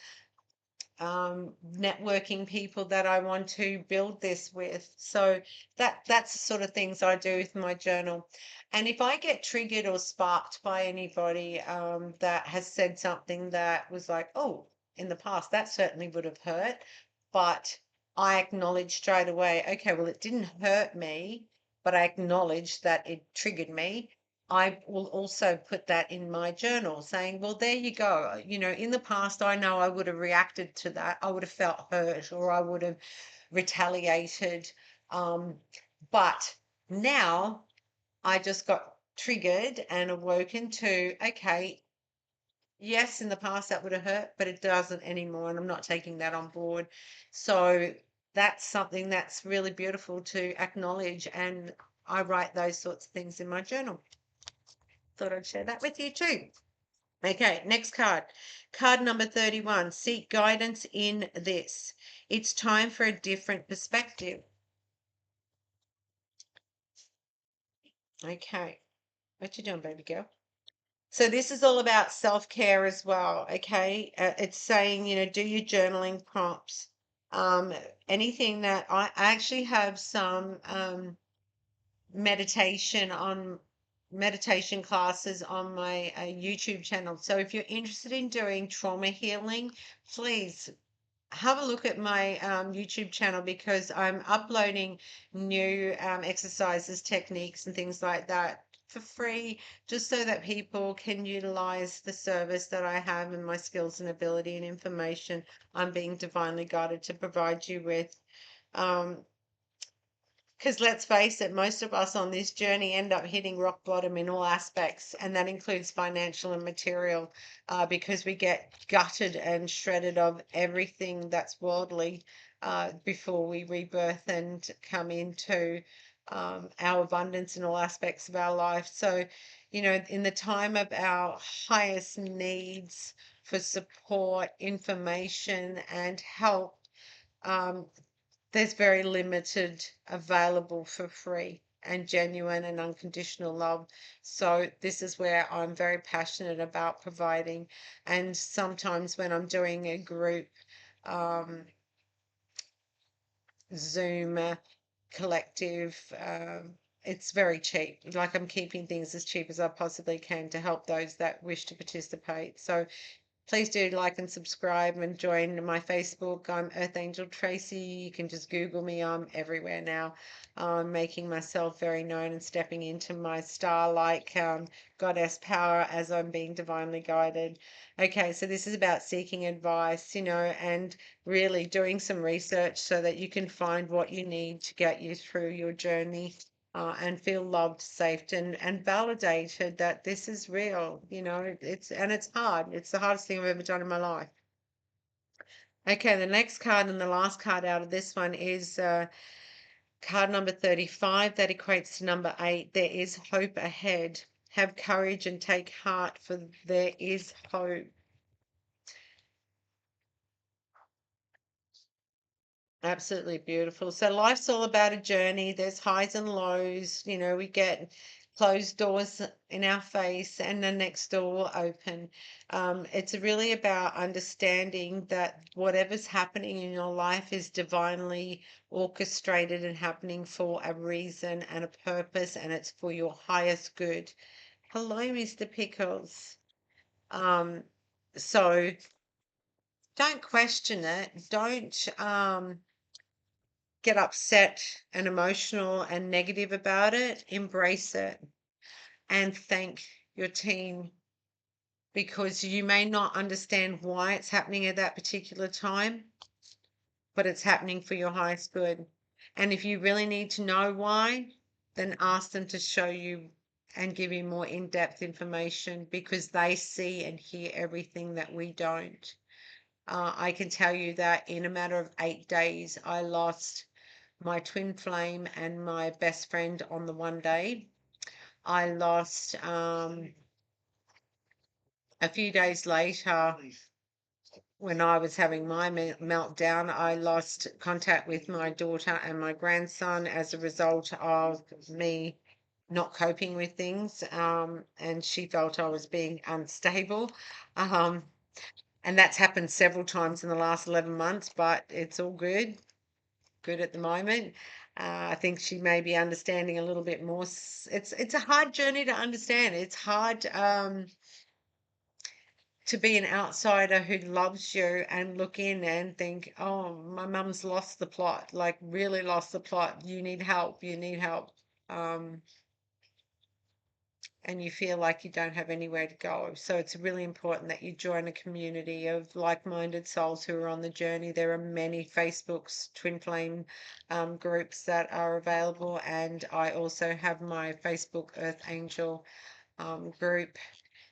networking people that I want to build this with? So that's the sort of things I do with my journal. And if I get triggered or sparked by anybody that has said something that was like, oh, in the past, that certainly would have hurt, but I acknowledge straight away, okay, well, it didn't hurt me, but I acknowledge that it triggered me. I will also put that in my journal saying, well, there you go. In the past, I know I would have reacted to that. I would have felt hurt or I would have retaliated. But now I just got triggered and awoken to, okay, yes, in the past that would have hurt, but it doesn't anymore. And I'm not taking that on board. So that's something that's really beautiful to acknowledge. And I write those sorts of things in my journal. Thought I'd share that with you too. Okay, next card. Card number 31. Seek guidance in this. It's time for a different perspective. Okay. What you doing, baby girl? So this is all about self-care as well, okay? It's saying, do your journaling prompts. Um, Anything that I actually have some meditation classes on my YouTube channel. So if you're interested in doing trauma healing, please have a look at my YouTube channel because I'm uploading new exercises, techniques, and things like that for free, just so that people can utilize the service that I have and my skills and ability and information I'm being divinely guided to provide you with. Um, because let's face it, most of us on this journey end up hitting rock bottom in all aspects, and that includes financial and material, because we get gutted and shredded of everything that's worldly before we rebirth and come into our abundance in all aspects of our life. So, in the time of our highest needs for support, information, and help, um, there's very limited available for free and genuine and unconditional love. So this is where I'm very passionate about providing. And sometimes when I'm doing a group um, Zoom collective, it's very cheap. Like I'm keeping things as cheap as I possibly can to help those that wish to participate. So Please do like and subscribe and join my Facebook. I'm Earth Angel Tracey. You can just Google me. I'm everywhere now. I'm making myself very known and stepping into my star-like goddess power as I'm being divinely guided. Okay, so this is about seeking advice, and really doing some research so that you can find what you need to get you through your journey, and feel loved, safe, and validated that this is real. It's hard. It's the hardest thing I've ever done in my life. Okay, the next card and the last card out of this one is card number 35. That equates to number 8. There is hope ahead. Have courage and take heart, for there is hope. Absolutely beautiful. So life's all about a journey. There's highs and lows. We get closed doors in our face and the next door will open. It's really about understanding that whatever's happening in your life is divinely orchestrated and happening for a reason and a purpose, and it's for your highest good. Hello, Mr. Pickles. Um, so don't question it. Don't get upset and emotional and negative about it. Embrace it and thank your team, because you may not understand why it's happening at that particular time, but it's happening for your highest good. And if you really need to know why, then ask them to show you and give you more in-depth information, because they see and hear everything that we don't. I can tell you that in a matter of 8 days, I lost my twin flame and my best friend on the one day. I lost a few days later, when I was having my meltdown, I lost contact with my daughter and my grandson as a result of me not coping with things. And she felt I was being unstable. Um, and that's happened several times in the last 11 months, but it's all good at the moment. I think she may be understanding a little bit more. It's a hard journey to understand. It's hard to be an outsider who loves you and look in and think, oh, my mum's lost the plot, like really lost the plot. You need help. You need help. Um, and you feel like you don't have anywhere to go. So it's really important that you join a community of like-minded souls who are on the journey. There are many Facebook's twin flame groups that are available, and I also have my Facebook Earth Angel group.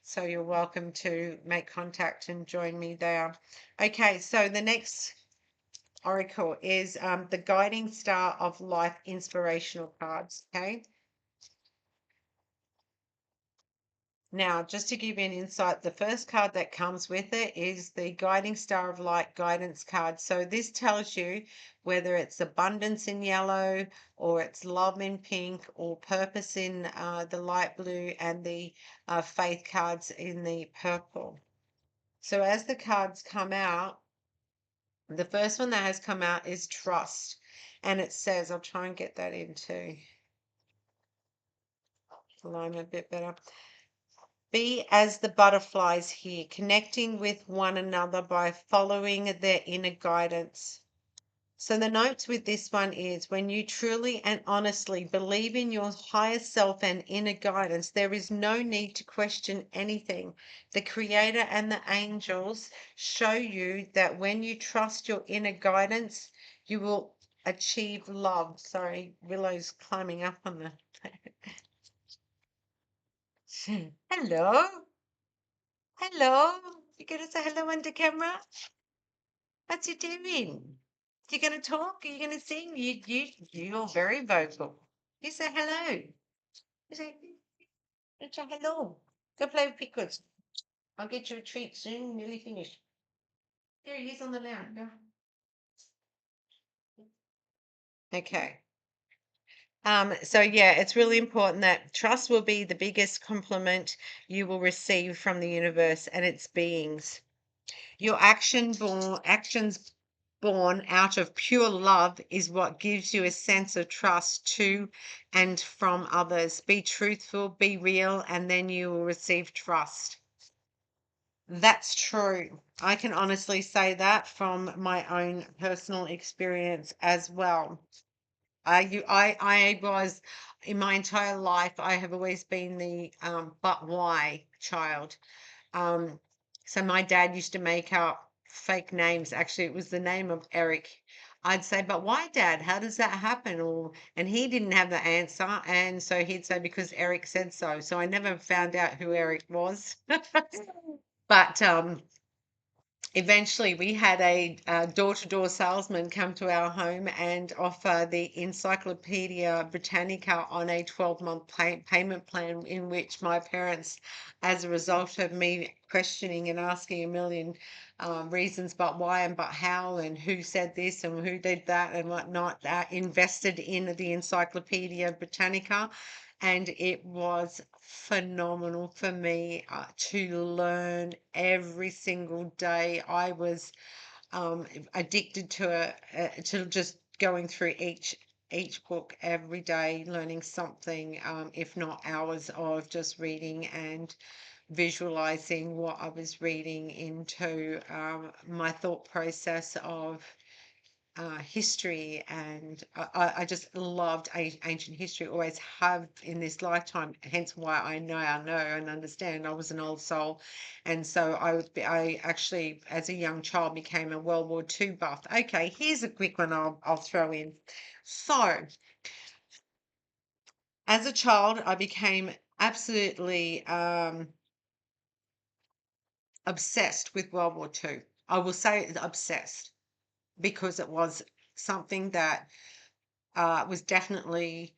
So you're welcome to make contact and join me there. Okay, so the next oracle is the Guiding Star of Life inspirational cards. Okay. Now, just to give you an insight, the first card that comes with it is the Guiding Star of Light guidance card. So this tells you whether it's abundance in yellow, or it's love in pink, or purpose in the light blue, and the faith cards in the purple. So as the cards come out, the first one that has come out is trust. And it says, I'll try and get that into alignment a bit better. Be as the butterflies here, connecting with one another by following their inner guidance. So the notes with this one is, when you truly and honestly believe in your higher self and inner guidance, there is no need to question anything. The Creator and the angels show you that when you trust your inner guidance, you will achieve love. Sorry, Willow's climbing up on the... Hello. Hello. You gonna say hello under camera? What's you doing? You gonna talk? Are you gonna sing? You're very vocal. You say hello. You say hello. Go play with Pickles. I'll get you a treat soon. Nearly finished. There he is on the lounge. Go. Okay. So yeah, it's really important that trust will be the biggest compliment you will receive from the universe and its beings. Your actions born out of pure love is what gives you a sense of trust to and from others. Be truthful, be real, and then you will receive trust. That's true. I can honestly say that from my own personal experience as well. I was in my entire life, I have always been the but why child. Um, so my dad used to make up fake names. Actually, it was the name of Eric. I'd say, but why, Dad? How does that happen? Or and he didn't have the answer, and so he'd say because Eric said so. So I never found out who Eric was. But eventually we had a door-to-door salesman come to our home and offer the Encyclopedia Britannica on a 12-month payment plan, in which my parents, as a result of me questioning and asking a million reasons but why and but how and who said this and who did that and whatnot, invested in the Encyclopedia Britannica. And it was phenomenal for me to learn every single day. I was addicted to just going through each book every day, learning something, if not hours of just reading and visualizing what I was reading into my thought process of history, and I just loved ancient history, always have in this lifetime, hence why I know and understand. I was an old soul, and so I actually, as a young child, became a World War II buff. Okay, here's a quick one I'll throw in. So, as a child, I became absolutely obsessed with World War II. I will say obsessed because it was something that was definitely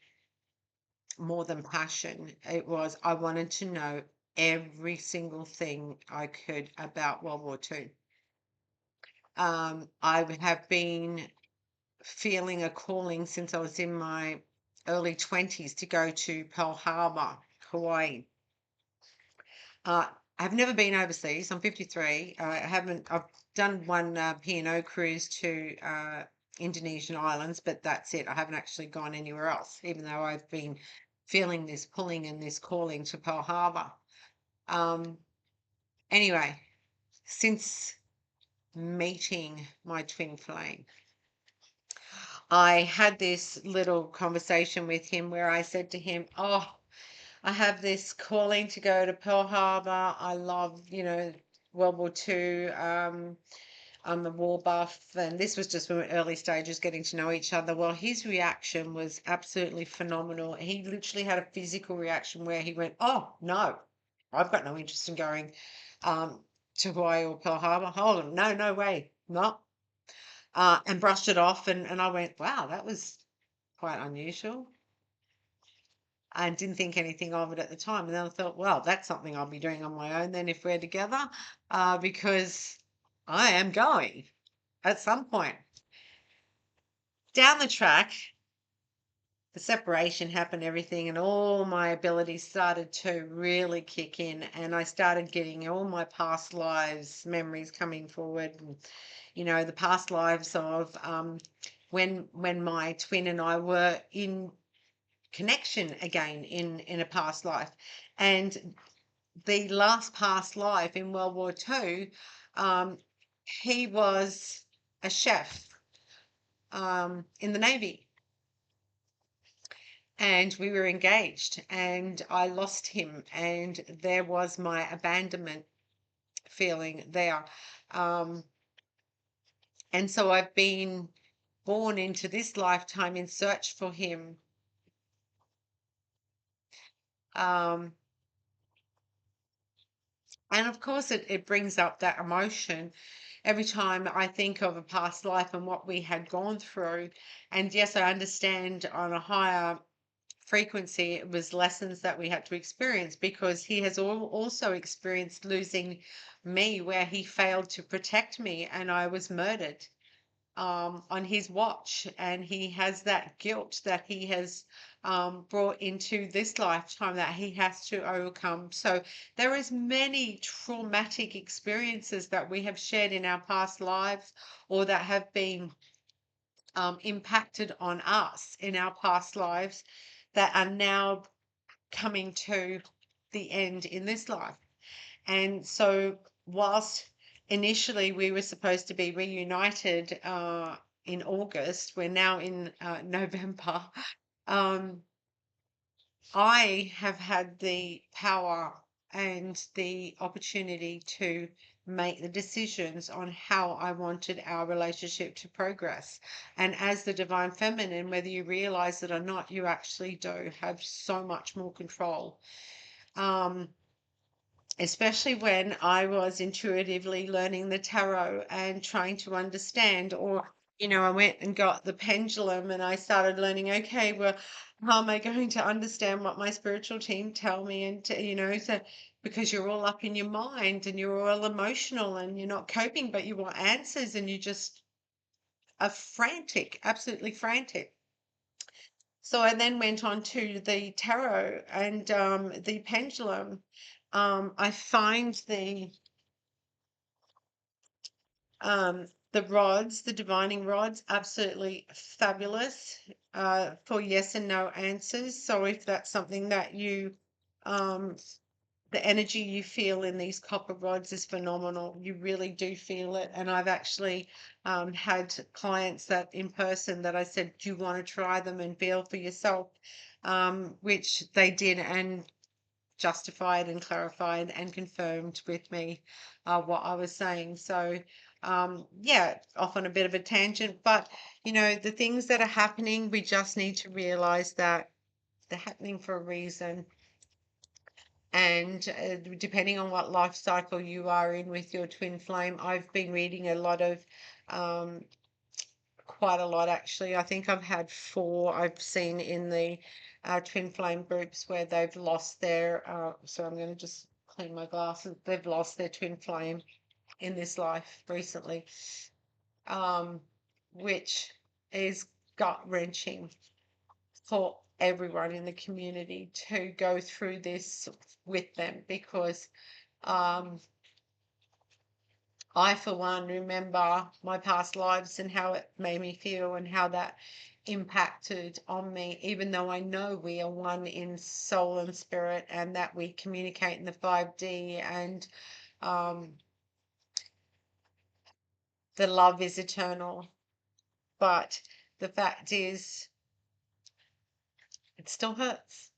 more than passion. It was, I wanted to know every single thing I could about World War II. I have been feeling a calling since I was in my early 20s to go to Pearl Harbor, Hawaii. Uh, I've never been overseas. I'm 53. I've done one P&O cruise to Indonesian islands, but that's it. I haven't actually gone anywhere else, even though I've been feeling this pulling and this calling to Pearl Harbor. Um, anyway, since meeting my twin flame, I had this little conversation with him where I said to him, "Oh, I have this calling to go to Pearl Harbor. I love, World War II. I'm a war buff." And this was just when we were early stages getting to know each other. Well, his reaction was absolutely phenomenal. He literally had a physical reaction where he went, "Oh, no, I've got no interest in going to Hawaii or Pearl Harbor. Oh, no, no way. No." And brushed it off. And I went, wow, that was quite unusual. I didn't think anything of it at the time. And then I thought, well, that's something I'll be doing on my own then if we're together, because I am going at some point. Down the track, the separation happened, everything, and all my abilities started to really kick in. And I started getting all my past lives memories coming forward. And, the past lives of when my twin and I were in connection again in a past life. And the last past life in World War II, um, he was a chef in the Navy, and we were engaged, and I lost him, and there was my abandonment feeling there. Um, and so I've been born into this lifetime in search for him. Um, and of course, it brings up that emotion every time I think of a past life and what we had gone through. And yes, I understand on a higher frequency, it was lessons that we had to experience, because he has also experienced losing me, where he failed to protect me and I was murdered on his watch, and he has that guilt that he has brought into this lifetime that he has to overcome. So there is many traumatic experiences that we have shared in our past lives, or that have been impacted on us in our past lives, that are now coming to the end in this life. And so whilst initially we were supposed to be reunited in August, we're now in November. Um, I have had the power and the opportunity to make the decisions on how I wanted our relationship to progress. And as the divine feminine, whether you realize it or not, you actually do have so much more control. Um, Especially when I was intuitively learning the tarot and trying to understand, or, I went and got the pendulum and I started learning, okay, well, how am I going to understand what my spiritual team tell me? And, so because you're all up in your mind and you're all emotional and you're not coping, but you want answers and you just are frantic, absolutely frantic. So I then went on to the tarot and the pendulum. I find the rods, the divining rods, absolutely fabulous for yes and no answers. So if that's something that um, the energy you feel in these copper rods is phenomenal. You really do feel it. And I've actually had clients that in person that I said, do you want to try them and feel for yourself? Which they did and justified and clarified and confirmed with me what I was saying. So, yeah, off on a bit of a tangent, but the things that are happening, we just need to realize that they're happening for a reason. And depending on what life cycle you are in with your twin flame, I've been reading a lot of, quite a lot actually. I think I've had 4 I've seen in the twin flame groups where they've lost their, so I'm going to just clean my glasses. They've lost their twin flame in this life recently, um, which is gut wrenching for everyone in the community to go through this with them because um, I, for one, remember my past lives and how it made me feel and how that impacted on me, even though I know we are one in soul and spirit and that we communicate in the 5D and um, the love is eternal. But the fact is, it still hurts.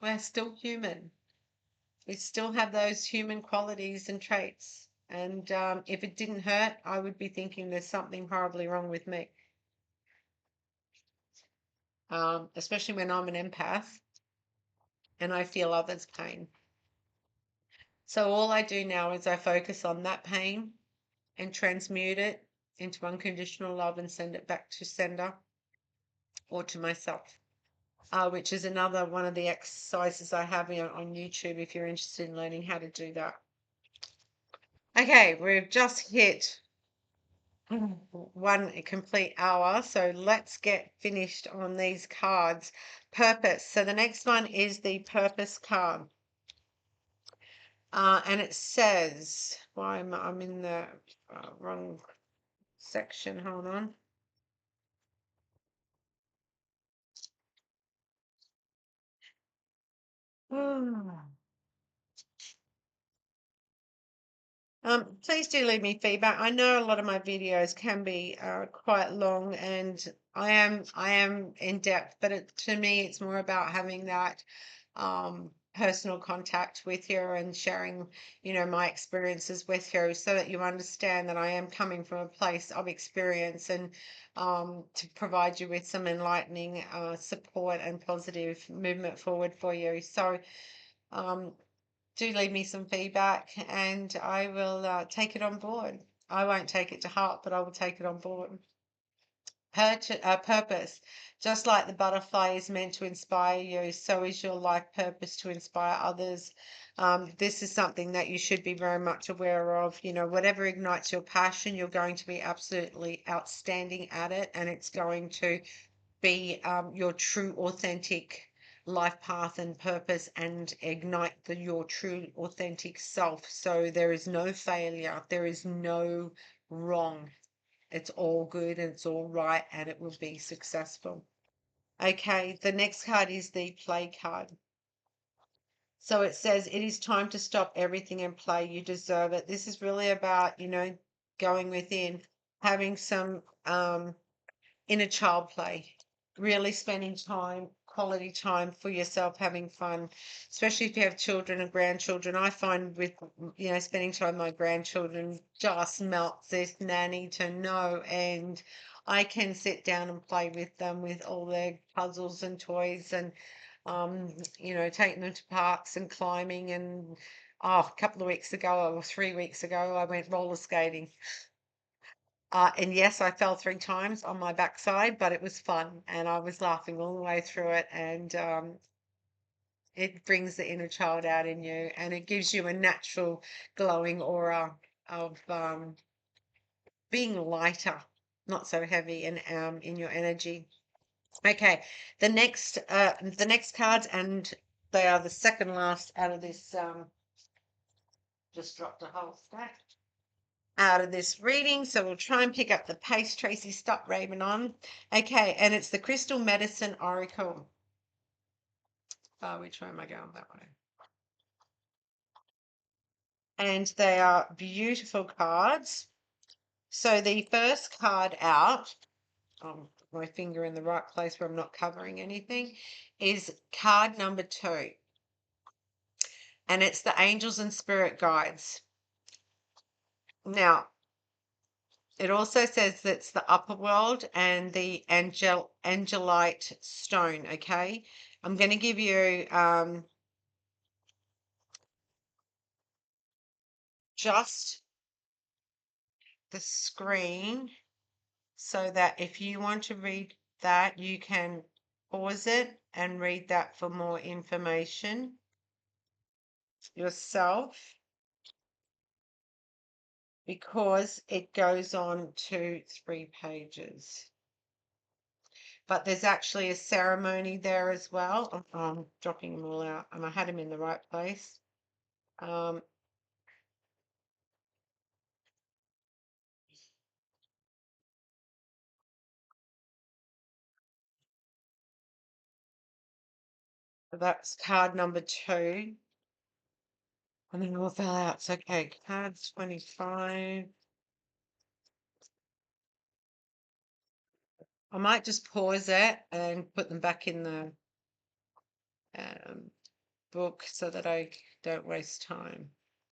We're still human. We still have those human qualities and traits. And if it didn't hurt, I would be thinking there's something horribly wrong with me. Especially when I'm an empath and I feel others' pain. So all I do now is I focus on that pain and transmute it into unconditional love and send it back to sender or to myself, which is another one of the exercises I have on YouTube if you're interested in learning how to do that. Okay, we've just hit 1 complete hour, so let's get finished on these cards. Purpose. So the next one is the purpose card. And it says, why I'm in the wrong section, hold on. Please do leave me feedback. I know a lot of my videos can be quite long and I am in depth, but to me it's more about having that personal contact with you and sharing, my experiences with you so that you understand that I am coming from a place of experience and to provide you with some enlightening support and positive movement forward for you. So um, do leave me some feedback and I will take it on board. I won't take it to heart, but I will take it on board. Purpose. Just like the butterfly is meant to inspire you, so is your life purpose to inspire others. This is something that you should be very much aware of. Whatever ignites your passion, you're going to be absolutely outstanding at it, and it's going to be your true, authentic life path and purpose and ignite your true, authentic self. So there is no failure, there is no wrong. It's all good and it's all right and it will be successful. Okay, the next card is the play card. So it says, it is time to stop everything and play. You deserve it. This is really about, going within, having some inner child play, really spending time, quality time for yourself, having fun, especially if you have children and grandchildren. I find with, spending time with my grandchildren just melts this nanny to no end. I can sit down and play with them with all their puzzles and toys and, taking them to parks and climbing. And a couple of weeks ago or 3 weeks ago, I went roller skating. And yes, I fell 3 times on my backside, but it was fun and I was laughing all the way through it. And it brings the inner child out in you and it gives you a natural glowing aura of being lighter, not so heavy and in your energy. Okay, the next cards, and they are the second last out of this. Just dropped a whole stack out of this reading. So we'll try and pick up the pace. Tracy, stop raving on. Okay, and it's the Crystal Medicine Oracle. Which way am I going? That way. And they are beautiful cards. So the first card out, my finger in the right place where I'm not covering anything, is card number 2. And it's the Angels and Spirit Guides. Now, it also says that's the upper world and the angelite stone. Okay, I'm going to give you just the screen so that if you want to read that, you can pause it and read that for more information yourself, because it goes on to 3 pages. But there's actually a ceremony there as well. I'm dropping them all out, and I had them in the right place. Um, that's card number 2. And then all fell out. So, okay, card 25. I might just pause it and put them back in the book so that I don't waste time.